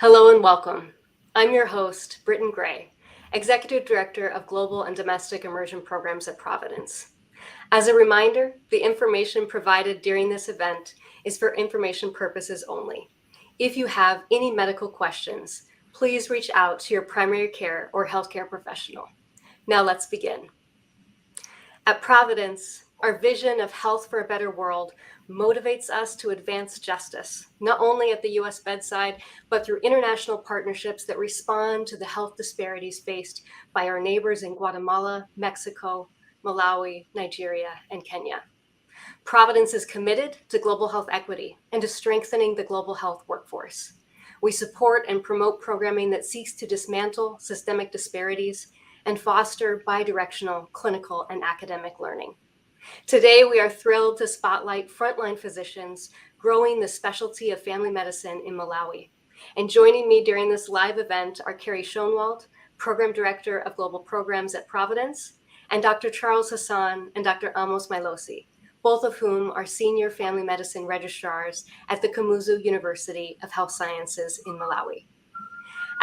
Hello and welcome. I'm your host, Britton Gray, Executive Director of Global and Domestic Immersion Programs at Providence. As a reminder, the information provided during this event is for information purposes only. If you have any medical questions, please reach out to your primary care or healthcare professional. Now let's begin. At Providence, our vision of health for a better world motivates us to advance justice, not only at the US bedside, but through international partnerships that respond to the health disparities faced by our neighbors in Guatemala, Mexico, Malawi, Nigeria, and Kenya. Providence is committed to global health equity and to strengthening the global health workforce. We support and promote programming that seeks to dismantle systemic disparities and foster bidirectional clinical and academic learning. Today, we are thrilled to spotlight frontline physicians growing the specialty of family medicine in Malawi. And joining me during this live event are Carrie Schoenwald, Program Director of Global Programs at Providence, and Dr. Charles Hassan and Dr. Amos Milosi, both of whom are Senior Family Medicine Registrars at the Kamuzu University of Health Sciences in Malawi.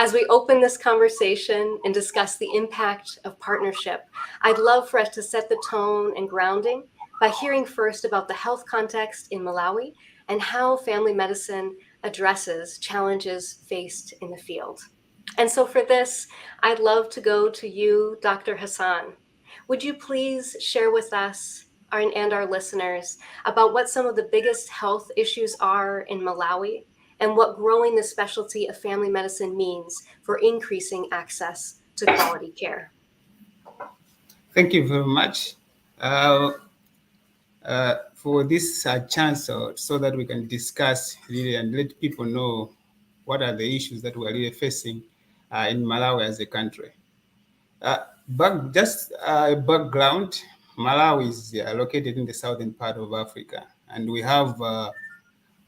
As we open this conversation and discuss the impact of partnership, I'd love for us to set the tone and grounding by hearing first about the health context in Malawi and how family medicine addresses challenges faced in the field. And so for this, I'd love to go to you, Dr. Hassan. Would you please share with us and our listeners about what some of the biggest health issues are in Malawi and what growing the specialty of family medicine means for increasing access to quality care? Thank you very much for this chance so that we can discuss really and let people know what are the issues that we're really facing in Malawi as a country. Just background, Malawi is located in the southern part of Africa, and we have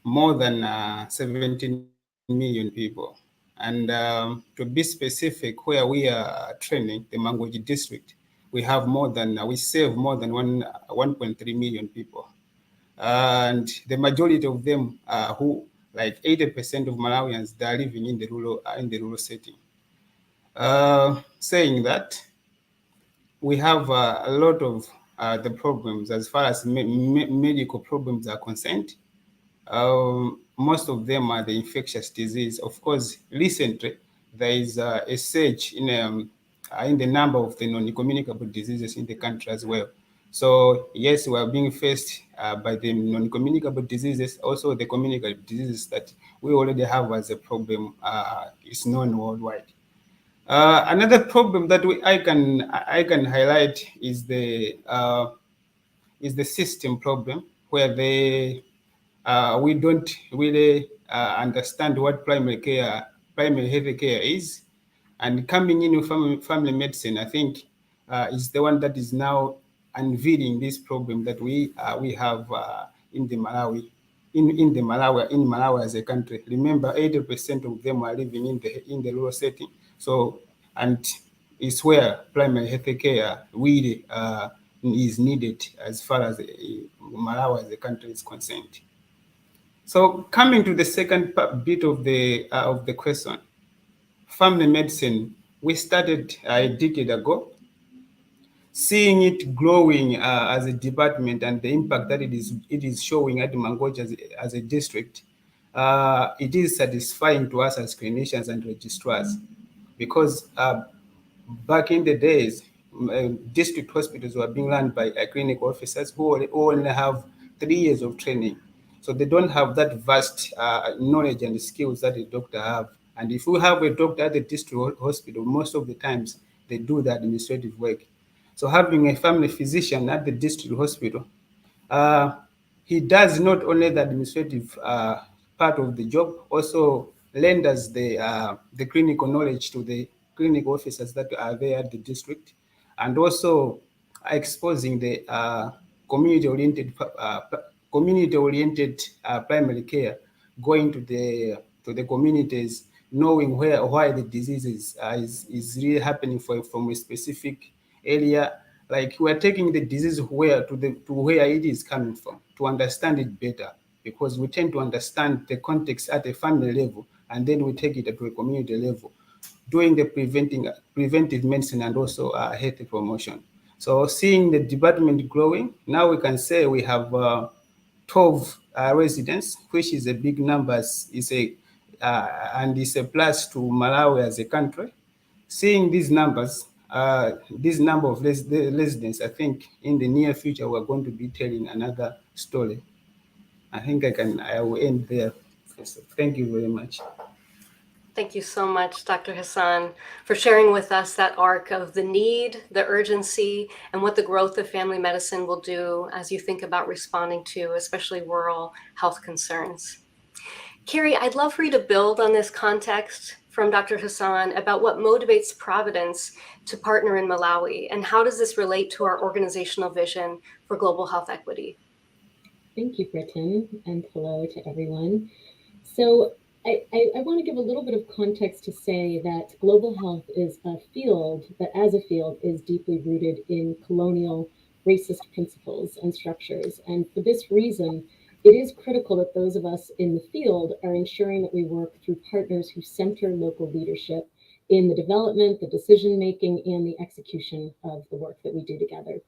more than 17 million people. And to be specific, where we are training, the Mangoji district, we serve more than 1.3 million people. And the majority of them who, like 80% of Malawians, they are living in the rural setting. Saying that, we have a lot of the problems as far as medical problems are concerned. Most of them are the infectious disease. Of course, recently there is a surge in the number of the non-communicable diseases in the country as well. So yes, we are being faced by the non-communicable diseases, also the communicable diseases that we already have as a problem is known worldwide. Another problem that I can highlight is the system problem, where we don't really understand what primary health care is. And coming in with family medicine, I think, is the one that is now unveiling this problem that we have in Malawi as a country. Remember, 80% of them are living in the rural setting. So, and it's where primary health care really is needed as far as Malawi as a country is concerned. So, coming to the second bit of the question, family medicine, we started a decade ago. Seeing it growing as a department and the impact that it is showing at Mangoji as a district, it is satisfying to us as clinicians and registrars, because back in the days, district hospitals were being run by clinical officers who only have 3 years of training. So they don't have that vast knowledge and skills that a doctor have. And if we have a doctor at the district hospital, most of the times they do the administrative work. So having a family physician at the district hospital, he does not only the administrative part of the job, also lends the clinical knowledge to the clinical officers that are there at the district, and also exposing the community-oriented primary care, going to the communities, knowing why the disease is really happening from a specific area. Like, we're taking the disease to where it is coming from to understand it better, because we tend to understand the context at a family level and then we take it to a community level, doing the preventive medicine and also health promotion. So seeing the department growing, now we can say we have 12 residents, which is a big number. And it's a plus to Malawi as a country. Seeing these numbers, this number of residents, I think in the near future we're going to be telling another story. I think I will end there. Thank you very much. Thank you so much, Dr. Hassan, for sharing with us that arc of the need, the urgency, and what the growth of family medicine will do as you think about responding to especially rural health concerns. Carrie, I'd love for you to build on this context from Dr. Hassan about what motivates Providence to partner in Malawi, and how does this relate to our organizational vision for global health equity? Thank you, Britton, and hello to everyone. So I want to give a little bit of context to say that global health is a field that, as a field, is deeply rooted in colonial racist principles and structures. And for this reason, it is critical that those of us in the field are ensuring that we work through partners who center local leadership in the development, the decision making, and the execution of the work that we do together.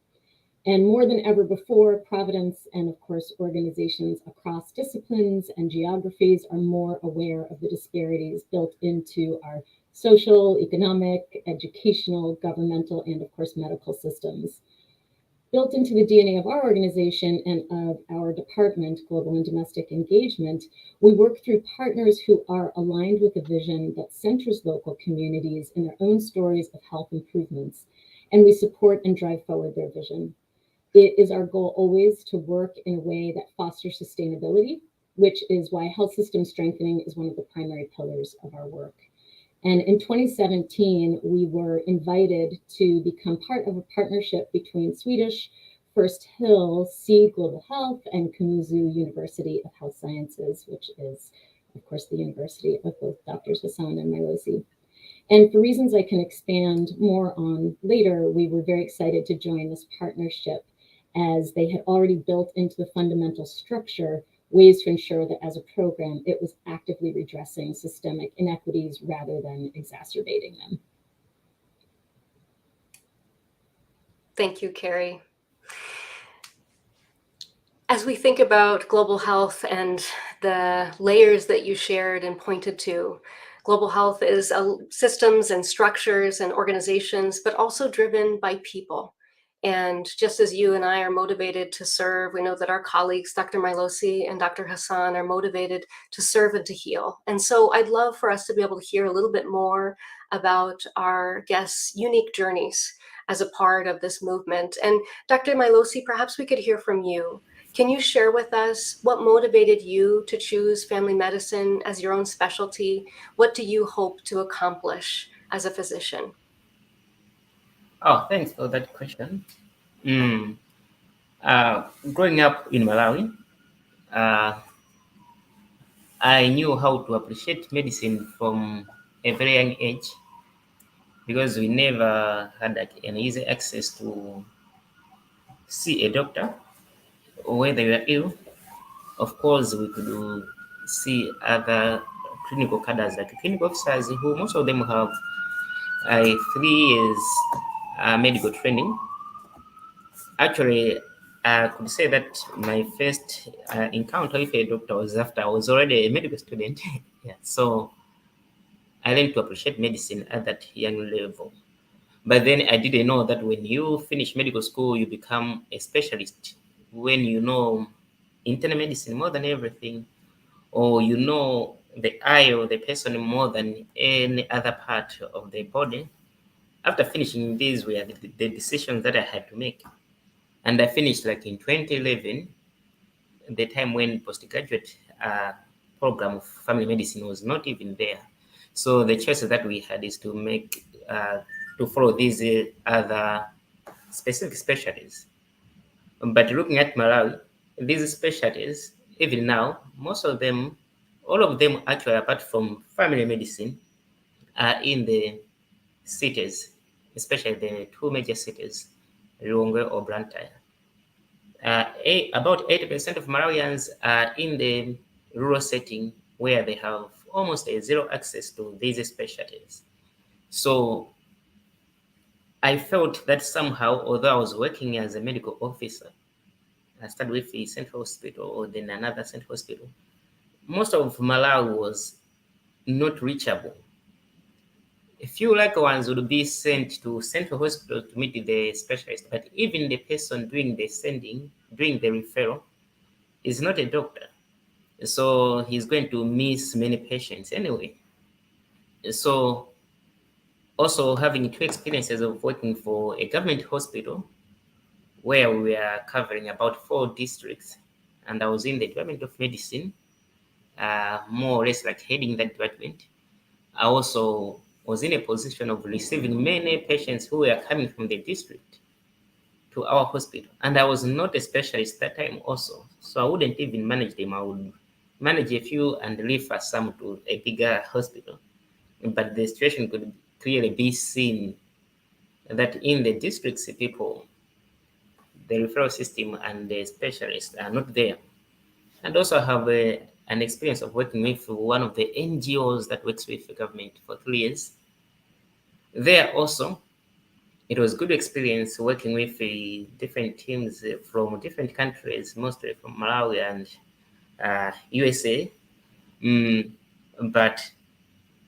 And more than ever before, Providence and, of course, organizations across disciplines and geographies are more aware of the disparities built into our social, economic, educational, governmental, and, of course, medical systems. Built into the DNA of our organization and of our department, Global and Domestic Engagement, we work through partners who are aligned with a vision that centers local communities in their own stories of health improvements, and we support and drive forward their vision. It is our goal always to work in a way that fosters sustainability, which is why health system strengthening is one of the primary pillars of our work. And in 2017, we were invited to become part of a partnership between Swedish First Hill Seed Global Health and Kamuzu University of Health Sciences, which is, of course, the university of both Drs. Hassan and Milosi. And for reasons I can expand more on later, we were very excited to join this partnership, as they had already built into the fundamental structure ways to ensure that as a program, it was actively redressing systemic inequities rather than exacerbating them. Thank you, Carrie. As we think about global health and the layers that you shared and pointed to, global health is systems and structures and organizations, but also driven by people. And just as you and I are motivated to serve, we know that our colleagues, Dr. Milosi and Dr. Hassan, are motivated to serve and to heal. And so I'd love for us to be able to hear a little bit more about our guests' unique journeys as a part of this movement. And Dr. Milosi, perhaps we could hear from you. Can you share with us what motivated you to choose family medicine as your own specialty? What do you hope to accomplish as a physician? Oh, thanks for that question. Growing up in Malawi, I knew how to appreciate medicine from a very young age, because we never had an easy access to see a doctor when they were ill. Of course, we could see other clinical cadres, like clinical officers, who most of them have 3 years medical training. Actually, I could say that my first encounter with a doctor was after I was already a medical student. Yeah, so I learned to appreciate medicine at that young level. But then I didn't know that when you finish medical school, you become a specialist. When you know internal medicine more than everything, or you know the eye of the person more than any other part of the body. After finishing, these were the decisions that I had to make. And I finished like in 2011, the time when postgraduate program of family medicine was not even there. So the choice that we had is to make, to follow these other specific specialties. But looking at Malawi, these specialties, even now, most of them, all of them actually, apart from family medicine, are in the cities, especially the 2 major cities, Lilongwe or Blantyre. About 80% of Malawians are in the rural setting, where they have almost a zero access to these specialties. So I felt that somehow, although I was working as a medical officer, I started with the central hospital or then another central hospital, most of Malawi was not reachable. A few like ones would be sent to central hospital to meet the specialist, but even the person doing the referral is not a doctor. So he's going to miss many patients anyway. So also having two experiences of working for a government hospital where we are covering about 4 districts, and I was in the Department of Medicine, more or less like heading that department. I also was in a position of receiving many patients who were coming from the district to our hospital. And I was not a specialist that time also. So I wouldn't even manage them. I would manage a few and refer some to a bigger hospital. But the situation could clearly be seen that in the districts, people, the referral system and the specialists are not there. And also I have an experience of working with one of the NGOs that works with the government for 3 years. There also, it was good experience working with different teams from different countries, mostly from Malawi and USA. But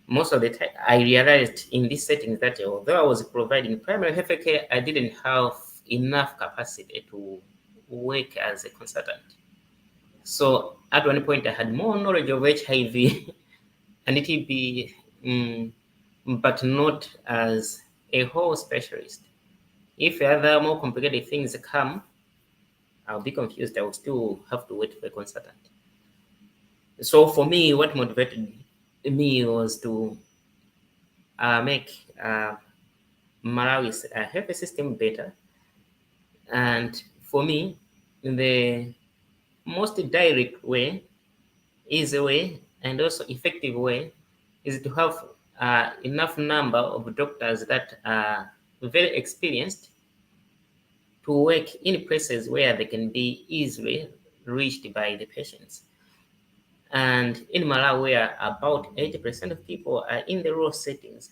most of the time, I realized in this setting that although I was providing primary health care, I didn't have enough capacity to work as a consultant. So at one point, I had more knowledge of HIV and TB, but not as a whole specialist. If other more complicated things come, I'll be confused. I will still have to wait for a consultant. So for me, what motivated me was to make Malawi's health system better. And for me, the most direct way, easy way, and also effective way is to have enough number of doctors that are very experienced to work in places where they can be easily reached by the patients. And in Malawi, where about 80% of people are in the rural settings,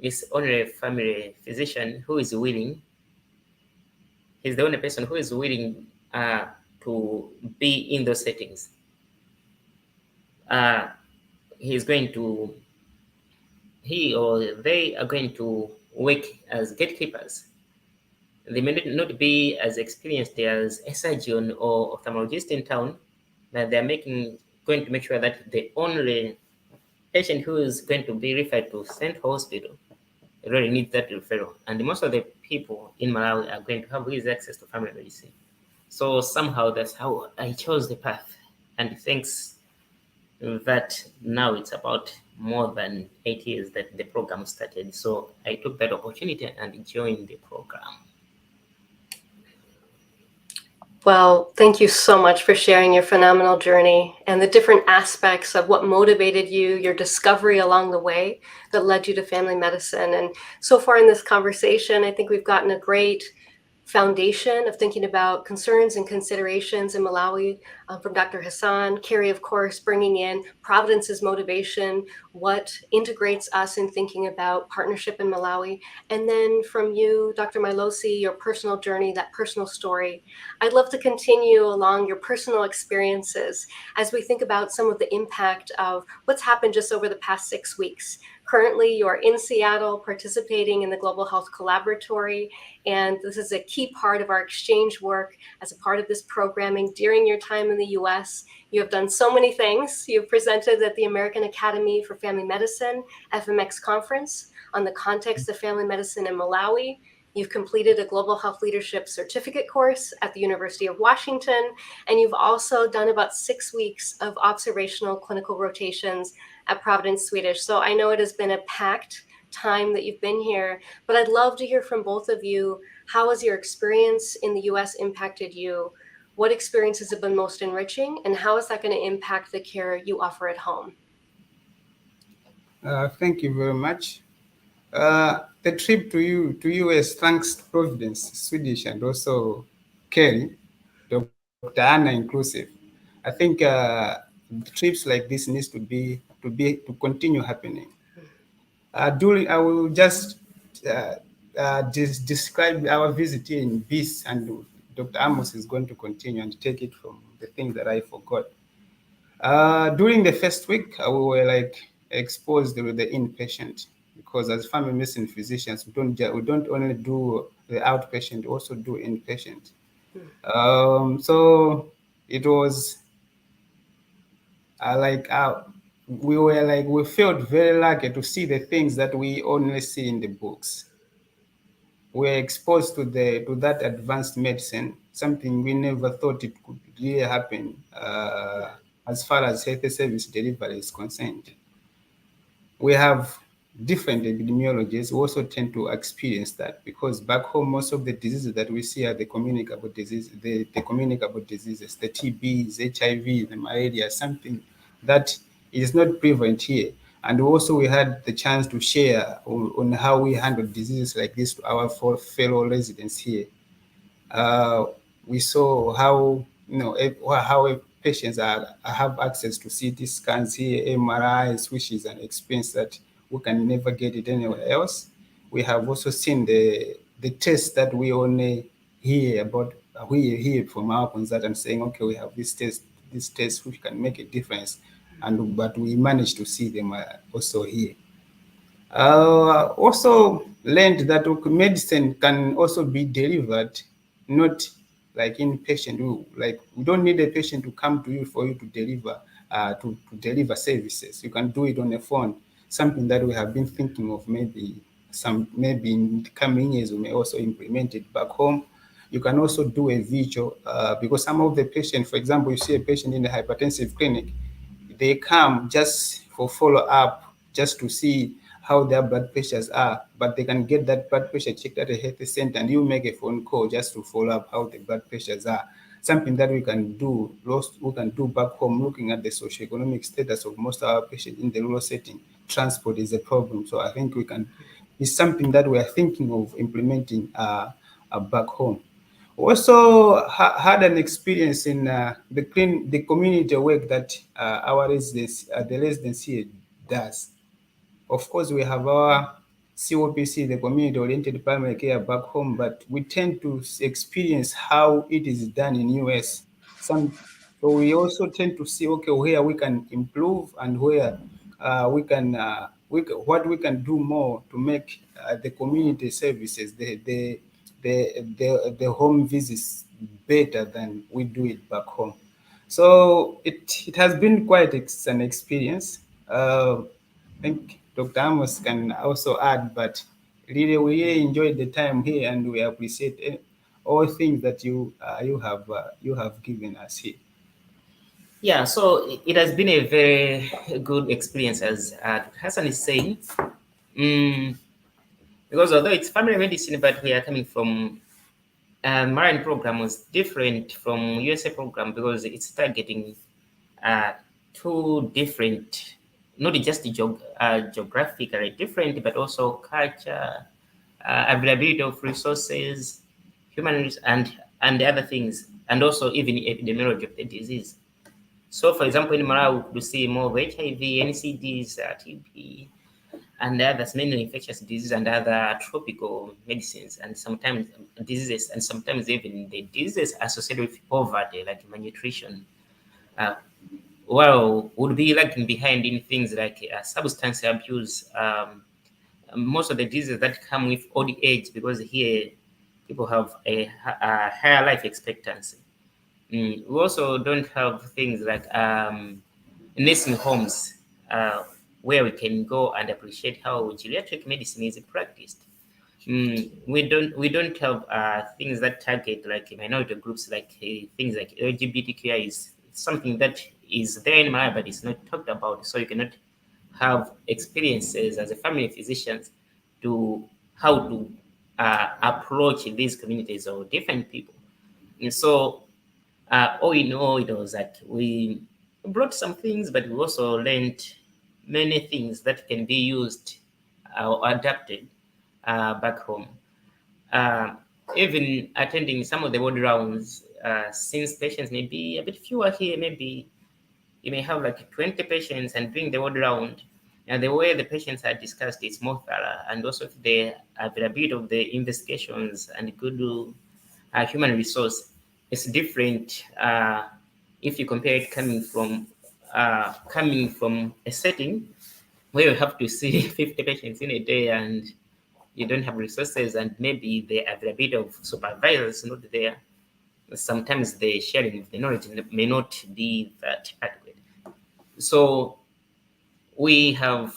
it's only a family physician who is willing. He's the only person who is willing to be in those settings. He or they are going to work as gatekeepers. They may not be as experienced as a surgeon or ophthalmologist in town, but they're going to make sure that the only patient who is going to be referred to central hospital really needs that referral. And most of the people in Malawi are going to have easy access to family medicine. So somehow that's how I chose the path. And thanks that now it's about more than 8 years that the program started. So I took that opportunity and joined the program. Well, thank you so much for sharing your phenomenal journey and the different aspects of what motivated you, your discovery along the way that led you to family medicine. And so far in this conversation, I think we've gotten a great foundation of thinking about concerns and considerations in Malawi from Dr. Hassan. Carrie, of course, bringing in Providence's motivation, what integrates us in thinking about partnership in Malawi. And then from you, Dr. Milosi, your personal journey, that personal story. I'd love to continue along your personal experiences as we think about some of the impact of what's happened just over the past 6 weeks. Currently, you're in Seattle participating in the Global Health Collaboratory, and this is a key part of our exchange work as a part of this programming during your time in the US. You have done so many things. You've presented at the American Academy for Family Medicine FMX conference on the context of family medicine in Malawi. You've completed a Global Health Leadership Certificate course at the University of Washington, and you've also done about 6 weeks of observational clinical rotations at Providence, Swedish. So I know it has been a packed time that you've been here, but I'd love to hear from both of you. How has your experience in the US impacted you? What experiences have been most enriching, and how is that going to impact the care you offer at home? Thank you very much. The trip to US, thanks to Providence, Swedish, and also Kelly, Dr. Anna inclusive. I think trips like this needs to continue happening. I will just describe our visit here in BIS, and Dr. Amos is going to continue and take it from the thing that I forgot. During the first week, we were like exposed to the inpatient, because as family medicine physicians, we don't only do the outpatient, we also do inpatient. So it was we felt very lucky to see the things that we only see in the books. We're exposed to that advanced medicine, something we never thought it could really happen as far as health service delivery is concerned. We have different epidemiologies. We also tend to experience that, because back home, most of the diseases that we see are the communicable diseases, the communicable diseases, the TBs, HIV, the malaria, something that is not prevalent here. And also we had the chance to share on how we handle diseases like this to our fellow residents here. We saw how how patients have access to CT scans here, MRIs, which is an experience that we can never get it anywhere else. We have also seen the tests that we only hear about. We hear from our consultants saying, okay, we have this test which can make a difference, but we managed to see them also here. Also learned that medicine can also be delivered, not like inpatient. We don't need a patient to come to you for you to deliver to deliver services. You can do it on the phone. Something that we have been thinking of, maybe in the coming years we may also implement it back home. You can also do a virtual because some of the patients, for example, you see a patient in the hypertensive clinic, they come just for follow-up, just to see how their blood pressures are, but they can get that blood pressure checked at a health center, and you make a phone call just to follow up how the blood pressures are. Something that we can do back home, looking at the socioeconomic status of most of our patients in the rural setting. Transport is a problem, so I think it's something that we are thinking of implementing back home. Also had an experience in the community work that the residents here does. Of course, we have our COPC, the community-oriented primary care back home, but we tend to experience how it is done in US. So we also tend to see, okay, where we can improve and where what we can do more to make the community services, the home visits better than we do it back home. So it has been quite an experience. I think Dr. Amos can also add, but really we really enjoyed the time here, and we appreciate all things that you have given us here. Yeah, so it has been a very good experience, as Hassan is saying. Because although it's family medicine, but we are coming from marine program was different from USA program, because it's targeting two different, not just geographically different, but also culture, availability of resources, human and other things, and also even epidemiology of the disease. So, for example, in Malawi, we see more of HIV, NCDs, TB, and others, many infectious diseases and other tropical medicines, and sometimes diseases, and sometimes even the diseases associated with poverty, like malnutrition. Would be lagging behind in things like substance abuse. Most of the diseases that come with old age, because here people have a higher life expectancy. We also don't have things like nursing homes where we can go and appreciate how geriatric medicine is practiced. We don't have things that target like minority groups, like things like LGBTQI is something that is there in Malawi, but it's not talked about. So you cannot have experiences as a family physicians to how to approach these communities or different people. And so all in all, it was that we brought some things, but we also learned many things that can be used or adapted back home. Even attending some of the ward rounds, since patients may be a bit fewer here, maybe you may have like 20 patients and doing the ward round, and the way the patients are discussed is more thorough, and also the availability of the investigations and good human resource is different if you compare it coming from a setting where you have to see 50 patients in a day and you don't have resources, and maybe the availability of supervisors is not there. Sometimes the sharing of the knowledge may not be that adequate. So we have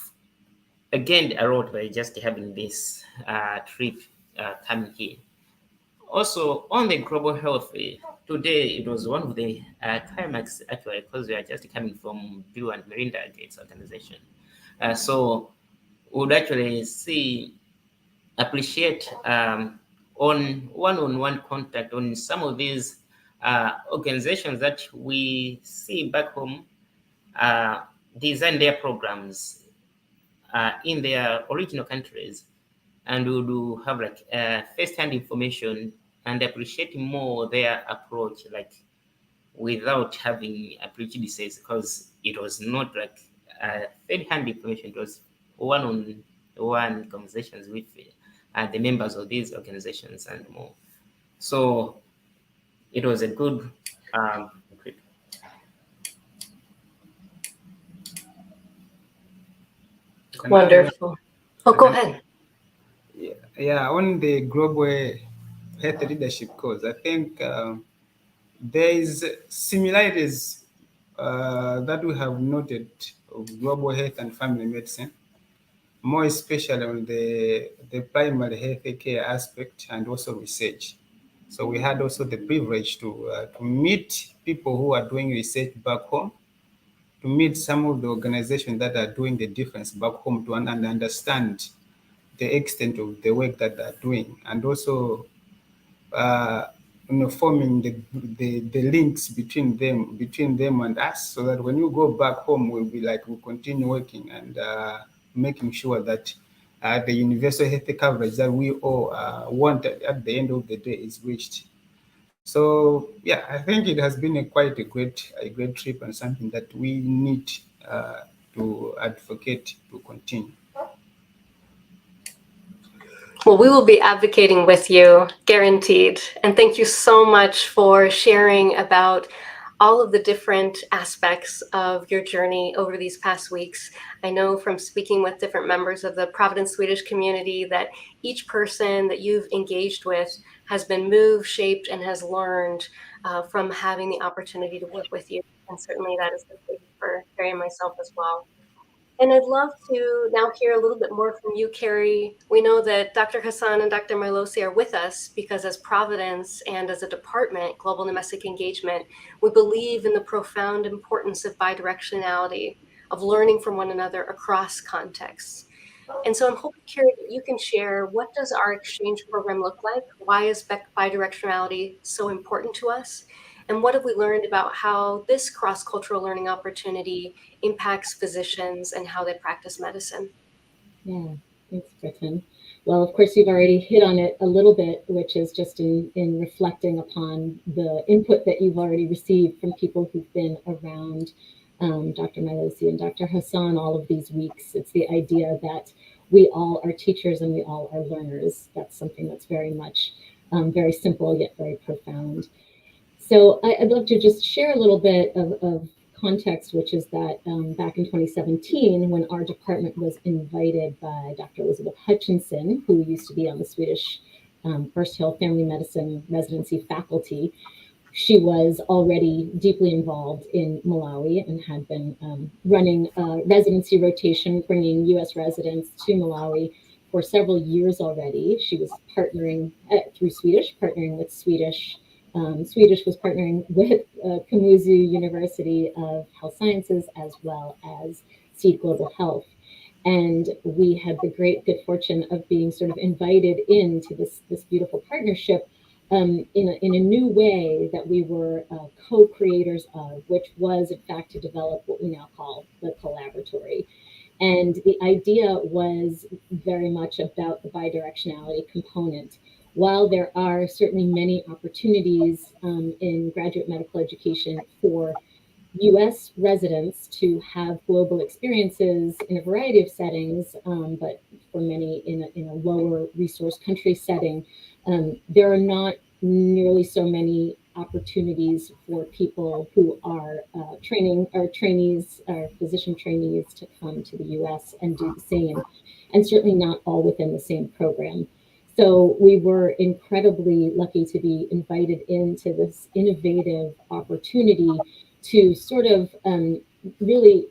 gained a lot by just having this trip coming here. Also, on the global health, today it was one of the climax actually, because we are just coming from Bill and Melinda Gates organization. So would actually appreciate on one-on-one contact on some of these organizations that we see back home design their programs in their original countries, and we do have like first-hand information and appreciate more their approach, like without having prejudices, because it was not like third-hand information. It was one-on-one conversations with the members of these organizations and more. So it was a good trip. Wonderful. Oh, go ahead. Yeah, on the global health leadership cause, I think there is similarities that we have noted of global health and family medicine, more especially on the primary health care aspect and also research. So we had also the privilege to meet people who are doing research back home, to meet some of the organizations that are doing the difference back home, to and understand the extent of the work that they're doing, and also forming the links between them and us, so that when you go back home, we'll continue working and making sure that the universal health coverage that we all want at the end of the day is reached. So yeah, I think it has been quite a great trip, and something that we need to advocate to continue. Well, we will be advocating with you, guaranteed. And thank you so much for sharing about all of the different aspects of your journey over these past weeks. I know from speaking with different members of the Providence Swedish community that each person that you've engaged with has been moved, shaped, and has learned from having the opportunity to work with you. And certainly that is the case for Carrie and myself as well. And I'd love to now hear a little bit more from you, Carrie. We know that Dr. Hassan and Dr. Milosi are with us because as Providence and as a department, Global Domestic Engagement, we believe in the profound importance of bidirectionality, of learning from one another across contexts. And so I'm hoping, Carrie, that you can share, what does our exchange program look like? Why is bidirectionality so important to us? And what have we learned about how this cross-cultural learning opportunity impacts physicians and how they practice medicine? Yeah, thanks, Britton. Well, of course, you've already hit on it a little bit, which is just in reflecting upon the input that you've already received from people who've been around Dr. Milosi and Dr. Hassan all of these weeks. It's the idea that we all are teachers and we all are learners. That's something that's very much very simple yet very profound. So I'd love to just share a little bit of context, which is that back in 2017, when our department was invited by Dr. Elizabeth Hutchinson, who used to be on the Swedish First Hill Family Medicine residency faculty, she was already deeply involved in Malawi and had been running a residency rotation, bringing US residents to Malawi for several years already. She was partnering through Swedish, partnering with Swedish. Swedish was partnering with Kamuzu University of Health Sciences as well as Seed Global Health. And we had the great good fortune of being sort of invited into this beautiful partnership in a new way that we were co-creators of, which was in fact to develop what we now call the collaboratory. And the idea was very much about the bidirectionality component. While there are certainly many opportunities in graduate medical education for US residents to have global experiences in a variety of settings, but for many in a lower resource country setting, there are not nearly so many opportunities for people who are training or trainees or physician trainees to come to the US and do the same, and certainly not all within the same program. So we were incredibly lucky to be invited into this innovative opportunity to sort of really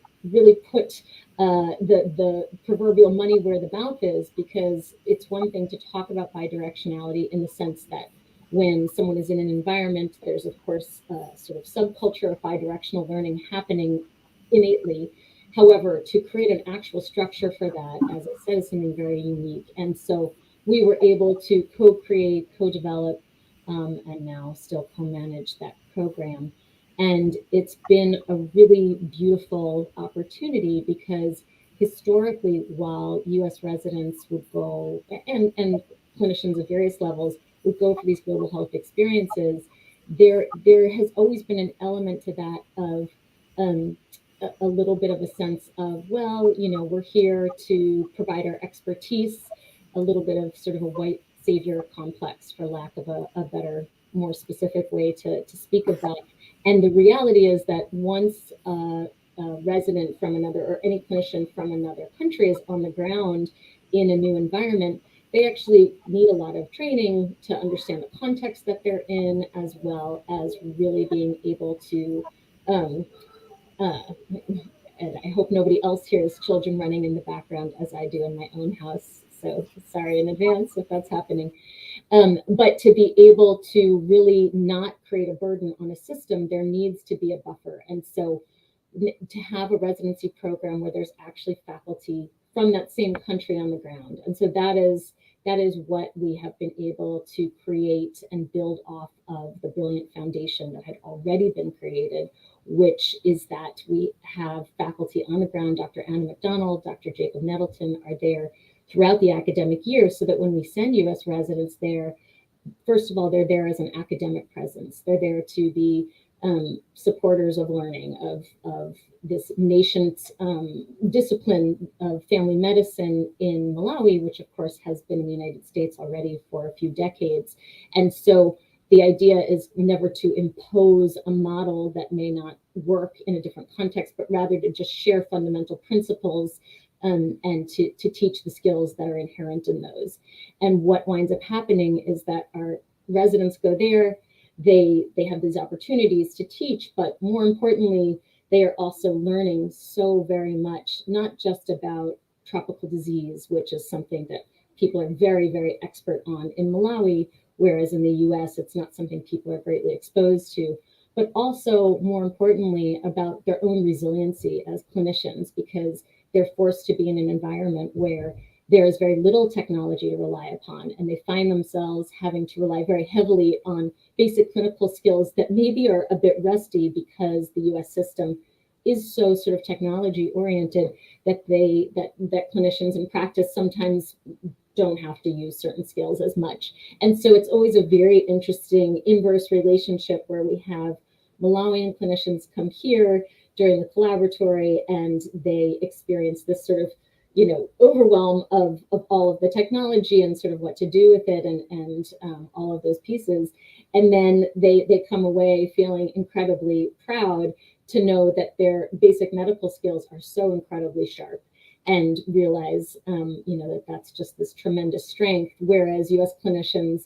put the proverbial money where the mouth is, because it's one thing to talk about bidirectionality in the sense that when someone is in an environment, there's of course a sort of subculture of bidirectional learning happening innately. However, to create an actual structure for that, as I said, is something very unique. And so we were able to co-create, co-develop, and now still co-manage that program. And it's been a really beautiful opportunity because historically, while US residents would go, and clinicians of various levels would go for these global health experiences, there has always been an element to that of a little bit of a sense of, well, you know, we're here to provide our expertise, a little bit of sort of a white savior complex, for lack of a better, more specific way to speak of that. And the reality is that once a resident from another, or any clinician from another country, is on the ground in a new environment, they actually need a lot of training to understand the context that they're in, as well as really being able to and I hope nobody else hears children running in the background as I do in my own house. So sorry in advance if that's happening. But to be able to really not create a burden on a system, there needs to be a buffer. And so to have a residency program where there's actually faculty from that same country on the ground. And so that is what we have been able to create and build off of the brilliant foundation that had already been created, which is that we have faculty on the ground. Dr. Anna McDonald, Dr. Jacob Nettleton are there throughout the academic year, so that when we send US residents there, first of all, they're there as an academic presence. They're there to be supporters of learning, of this nation's discipline of family medicine in Malawi, which of course has been in the United States already for a few decades. And so the idea is never to impose a model that may not work in a different context, but rather to just share fundamental principles and to teach the skills that are inherent in those. And what winds up happening is that our residents go there, they have these opportunities to teach, but more importantly, they are also learning so very much, not just about tropical disease, which is something that people are very, very expert on in Malawi, whereas in the US, it's not something people are greatly exposed to, but also more importantly about their own resiliency as clinicians, because they're forced to be in an environment where there is very little technology to rely upon, and they find themselves having to rely very heavily on basic clinical skills that maybe are a bit rusty because the US system is so sort of technology oriented that that clinicians in practice sometimes don't have to use certain skills as much. And so it's always a very interesting inverse relationship where we have Malawian clinicians come here during the collaboratory and they experience this sort of, you know, overwhelm of all of the technology and sort of what to do with it and all of those pieces. And then they come away feeling incredibly proud to know that their basic medical skills are so incredibly sharp, and realize, you know, that that's just this tremendous strength. Whereas US clinicians,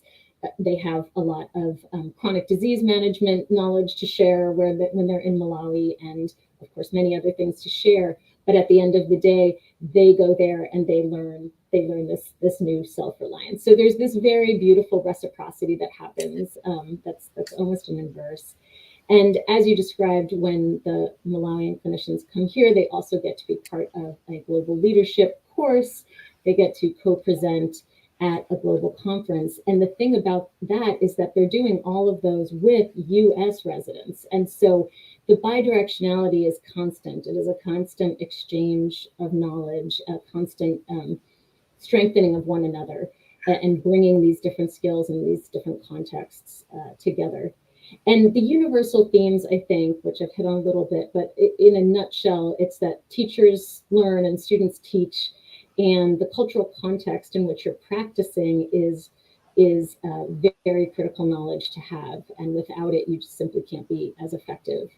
they have a lot of chronic disease management knowledge to share when they're in Malawi, and of course many other things to share. But at the end of the day, they go there and they learn this new self-reliance. So there's this very beautiful reciprocity that happens. That's almost an inverse. And as you described, when the Malawian clinicians come here, they also get to be part of a global leadership course. They get to co-present at a global conference. And the thing about that is that they're doing all of those with US residents. And so the bidirectionality is constant. It is a constant exchange of knowledge, a constant strengthening of one another, and bringing these different skills and these different contexts together. And the universal themes, I think, which I've hit on a little bit, but in a nutshell, it's that teachers learn and students teach, and the cultural context in which you're practicing is very critical knowledge to have. And without it, you just simply can't be as effective.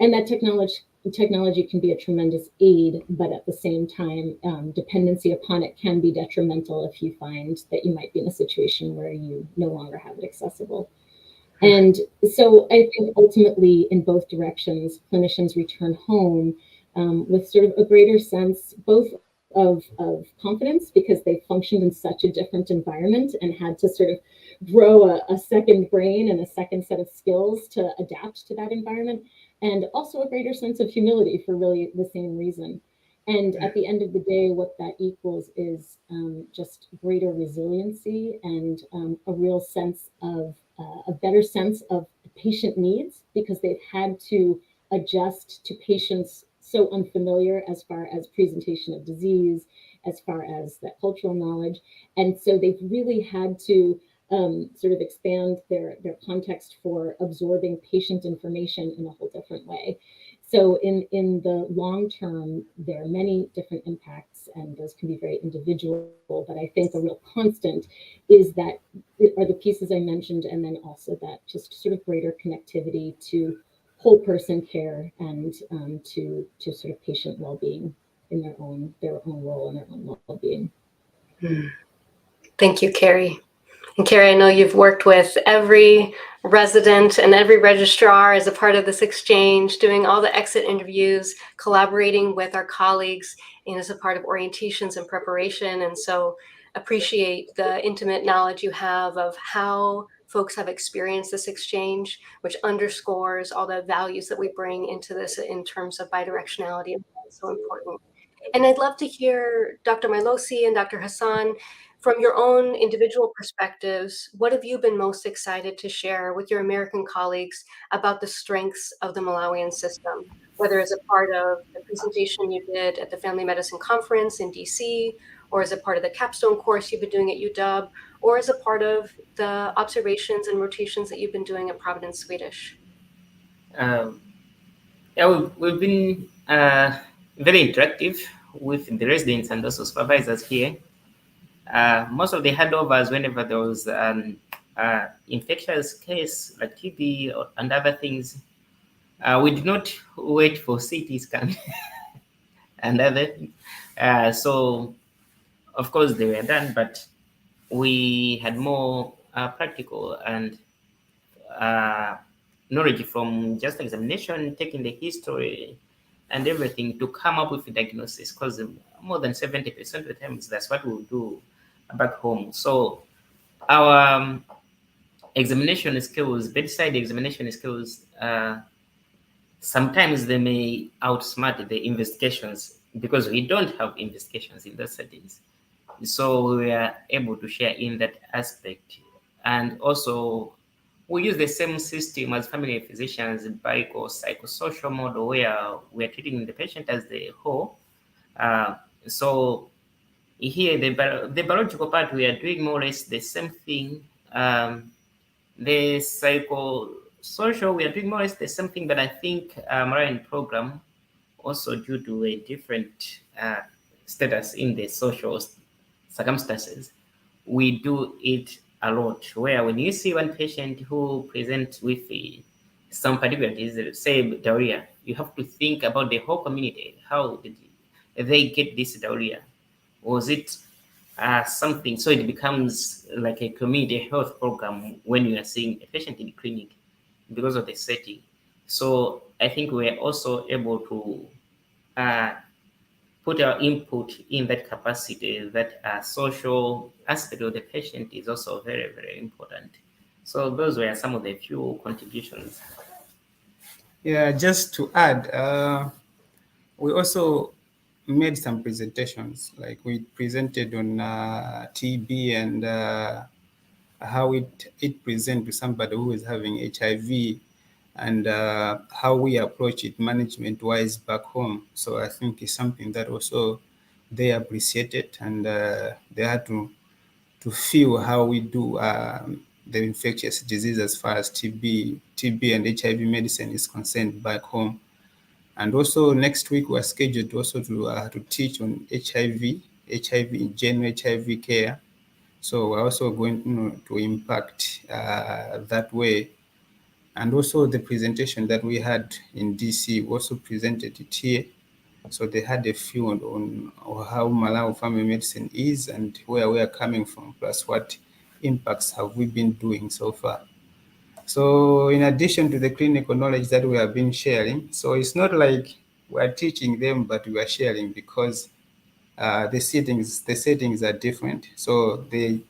And that technology can be a tremendous aid, but at the same time, dependency upon it can be detrimental if you find that you might be in a situation where you no longer have it accessible. And so I think ultimately, in both directions, clinicians return home with sort of a greater sense both of confidence, because they functioned in such a different environment and had to sort of grow a second brain and a second set of skills to adapt to that environment, and also a greater sense of humility for really the same reason. And at the end of the day, what that equals is just greater resiliency and a real sense of a better sense of the patient needs, because they've had to adjust to patients so unfamiliar as far as presentation of disease, as far as that cultural knowledge. And so they've really had to sort of expand their context for absorbing patient information in a whole different way. So in the long term, there are many different impacts, and those can be very individual, but I think a real constant is that are the pieces I mentioned, and then also that just sort of greater connectivity to whole person care and to sort of patient well-being in their own role and their own well-being. Thank you, Carrie. And Carrie, I know you've worked with every resident and every registrar as a part of this exchange, doing all the exit interviews, collaborating with our colleagues, and as a part of orientations and preparation. And so appreciate the intimate knowledge you have of how folks have experienced this exchange, which underscores all the values that we bring into this in terms of bidirectionality. It's so important. And I'd love to hear Dr. Milosi and Dr. Hassan, from your own individual perspectives, what have you been most excited to share with your American colleagues about the strengths of the Malawian system, whether as a part of the presentation you did at the Family Medicine Conference in DC, or as a part of the capstone course you've been doing at UW, or as a part of the observations and rotations that you've been doing at Providence Swedish? Yeah, we've been very interactive with the residents and also supervisors here. Most of the handovers, whenever there was an infectious case like TB and other things, we did not wait for CT scan and other things. So, of course, they were done, but we had more practical and knowledge from just examination, taking the history and everything to come up with a diagnosis, because more than 70% of the times that's what we'll do back home. So our examination skills, bedside examination skills, sometimes they may outsmart the investigations because we don't have investigations in those settings. So we are able to share in that aspect. And also we use the same system as family physicians, psychosocial model, where we are treating the patient as the whole. So here, the biological part, we are doing more or less the same thing. The psychosocial, we are doing more or less the same thing, but I think Malawian program, also due to a different status in the social circumstances, we do it a lot, where when you see one patient who presents with some particular disease, say diarrhea, you have to think about the whole community. How did they get this diarrhea? Was it something? So it becomes like a community health program when you are seeing a patient in the clinic because of the setting. So I think we're also able to put our input in that capacity, that social aspect of the patient is also very, very important. So those were some of the few contributions. Yeah, just to add, we also made some presentations, like we presented on TB and how it presents to somebody who is having HIV, and how we approach it management-wise back home. So I think it's something that also they appreciated, and they had to feel how we do the infectious disease as far as TB and HIV medicine is concerned back home. And also next week we're scheduled also to teach on HIV in general, HIV care. So we're also going to impact that way. And also the presentation that we had in DC also presented it here. So they had a view on how Malawi family medicine is and where we are coming from, plus what impacts have we been doing so far. So in addition to the clinical knowledge that we have been sharing, so it's not like we are teaching them, but we are sharing because the settings are different. So they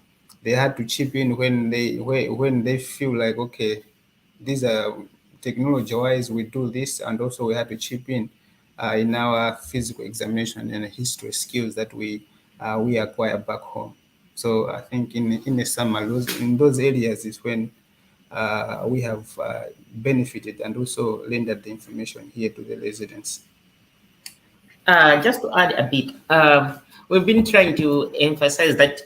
had to chip in when they feel like, okay, these are technology-wise, we do this, and also we had to chip in our physical examination and history skills that we acquire back home. So I think in the summer, in those areas is when we have benefited and also rendered the information here to the residents. Just to add a bit, we've been trying to emphasize that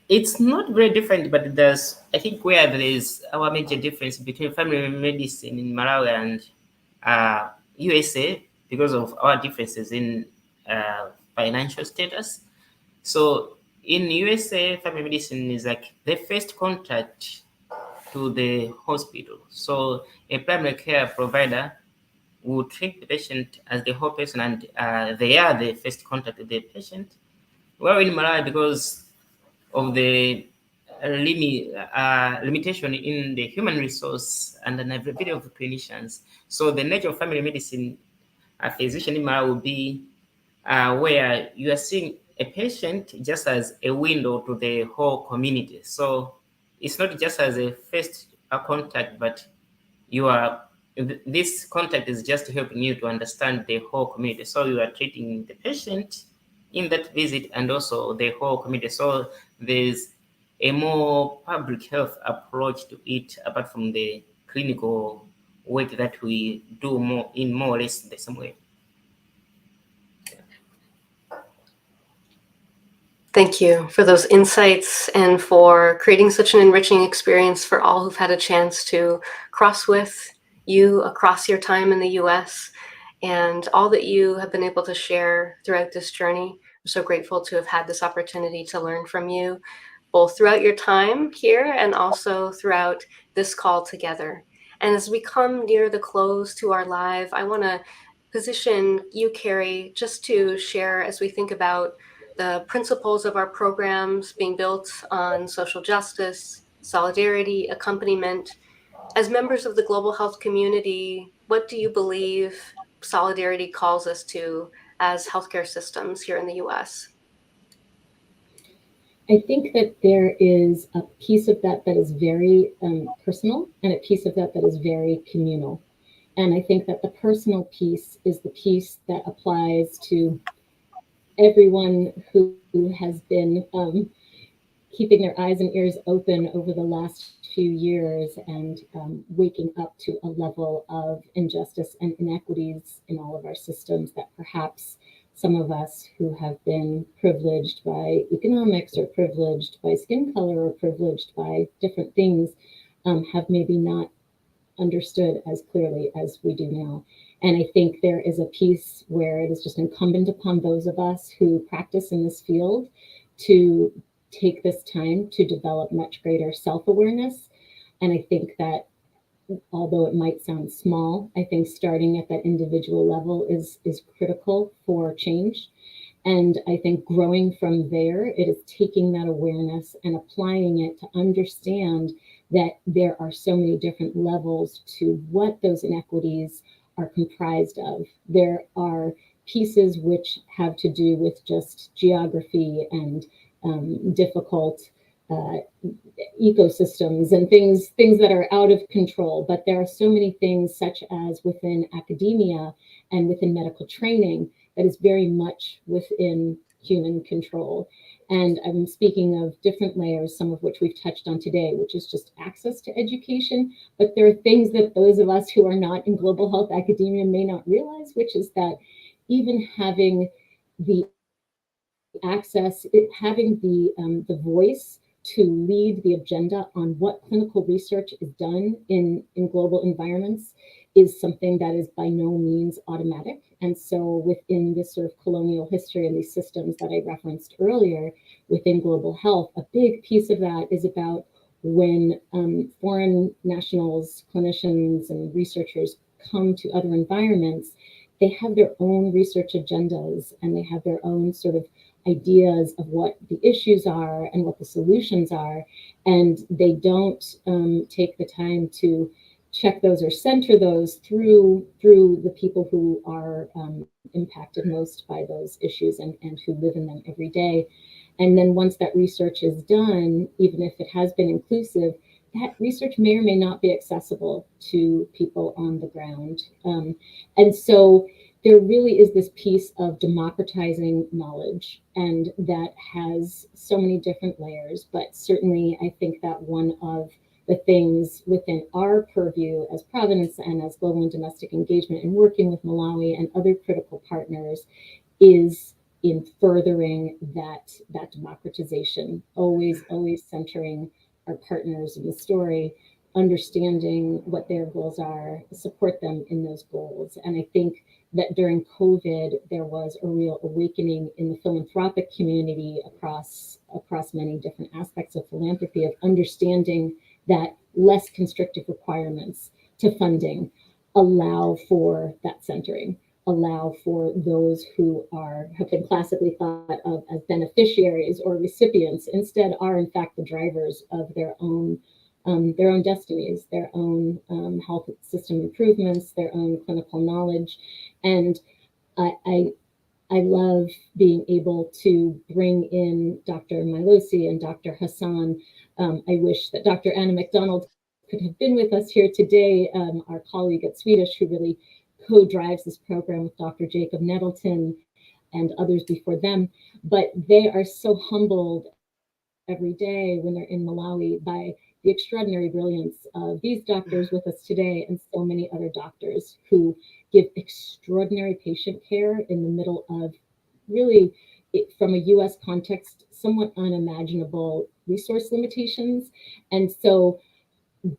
it's not very different, but I think where there is our major difference between family medicine in Malawi and USA, because of our differences in financial status. So in USA, family medicine is like the first contact to the hospital. So a primary care provider will treat the patient as the whole person, and they are the first contact with the patient. Well, in Malawi, because of the limitation in the human resource and the availability of clinicians, so the nature of family medicine, a physician in Malawi will be where you are seeing a patient just as a window to the whole community. So it's not just as a first contact, but this contact is just helping you to understand the whole community. So you are treating the patient in that visit and also the whole community. So there's a more public health approach to it, apart from the clinical work that we do more or less the same way. Thank you for those insights and for creating such an enriching experience for all who've had a chance to cross with you across your time in the US and all that you have been able to share throughout this journey. I'm so grateful to have had this opportunity to learn from you, both throughout your time here and also throughout this call together. And as we come near the close to our live, I want to position you, Carrie, just to share as we think about the principles of our programs being built on social justice, solidarity, accompaniment. As members of the global health community, what do you believe solidarity calls us to as healthcare systems here in the US? I think that there is a piece of that is very personal and a piece of that is very communal. And I think that the personal piece is the piece that applies to everyone who has been keeping their eyes and ears open over the last few years and waking up to a level of injustice and inequities in all of our systems that perhaps some of us who have been privileged by economics or privileged by skin color or privileged by different things have maybe not understood as clearly as we do now. And I think there is a piece where it is just incumbent upon those of us who practice in this field to take this time to develop much greater self-awareness. And I think that although it might sound small, I think starting at that individual level is critical for change. And I think growing from there, it is taking that awareness and applying it to understand that there are so many different levels to what those inequities are comprised of. There are pieces which have to do with just geography and difficult ecosystems and things that are out of control. But there are so many things, such as within academia and within medical training, that is very much within human control. And I'm speaking of different layers, some of which we've touched on today, which is just access to education. But there are things that those of us who are not in global health academia may not realize, which is that even having the access, having the voice to lead the agenda on what clinical research is done in global environments is something that is by no means automatic. And so within this sort of colonial history and these systems that I referenced earlier within global health, a big piece of that is about when foreign nationals, clinicians, and researchers come to other environments, they have their own research agendas and they have their own sort of ideas of what the issues are and what the solutions are. And they don't take the time to check those or center those through the people who are impacted most by those issues and who live in them every day. And then once that research is done, even if it has been inclusive, that research may or may not be accessible to people on the ground. And so there really is this piece of democratizing knowledge, and that has so many different layers. But certainly, I think that one of the things within our purview as Providence and as global and domestic engagement and working with Malawi and other critical partners is in furthering that democratization, always centering our partners in the story, understanding what their goals are, support them in those goals. And I think that during COVID, there was a real awakening in the philanthropic community across many different aspects of philanthropy, of understanding that less constrictive requirements to funding allow for that centering, allow for those who have been classically thought of as beneficiaries or recipients, instead are in fact the drivers of their own destinies, their own health system improvements, their own clinical knowledge. And I love being able to bring in Dr. Milosi and Dr. Hassan. I wish that Dr. Anna McDonald could have been with us here today, our colleague at Swedish, who really co-drives this program with Dr. Jacob Nettleton and others before them. But they are so humbled every day when they're in Malawi by the extraordinary brilliance of these doctors with us today and so many other doctors who give extraordinary patient care in the middle of really, from a US context, somewhat unimaginable resource limitations. And so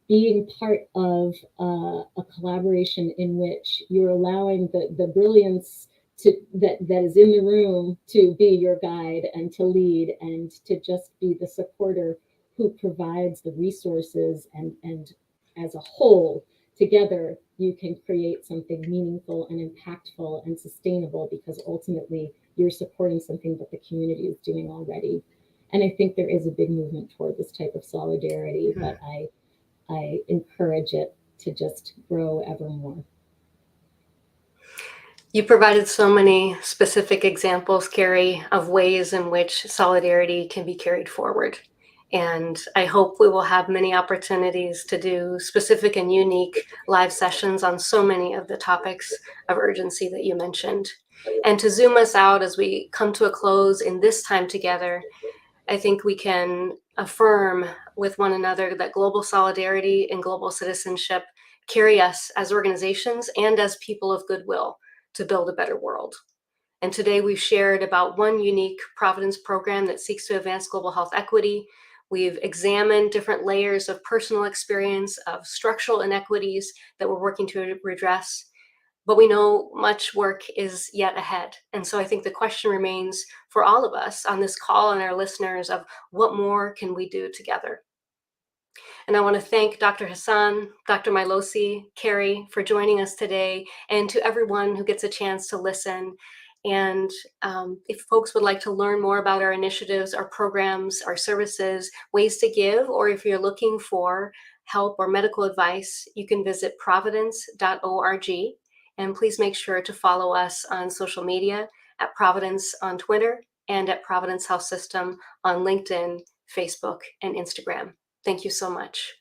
being part of a collaboration in which you're allowing the brilliance that is in the room to be your guide and to lead and to just be the supporter who provides the resources, and as a whole together you can create something meaningful and impactful and sustainable, because ultimately you're supporting something that the community is doing already. And I think there is a big movement toward this type of solidarity, but I encourage it to just grow ever more. You provided so many specific examples, Carrie, of ways in which solidarity can be carried forward. And I hope we will have many opportunities to do specific and unique live sessions on so many of the topics of urgency that you mentioned. And to zoom us out as we come to a close in this time together, I think we can affirm with one another that global solidarity and global citizenship carry us as organizations and as people of goodwill to build a better world. And today we've shared about one unique Providence program that seeks to advance global health equity. We've examined different layers of personal experience, of structural inequities that we're working to redress. But we know much work is yet ahead. And so I think the question remains for all of us on this call and our listeners of what more can we do together? And I want to thank Dr. Hassan, Dr. Milosi, Carrie for joining us today, and to everyone who gets a chance to listen. And if folks would like to learn more about our initiatives, our programs, our services, ways to give, or if you're looking for help or medical advice, you can visit providence.org. And please make sure to follow us on social media at Providence on Twitter and at Providence Health System on LinkedIn, Facebook, and Instagram. Thank you so much.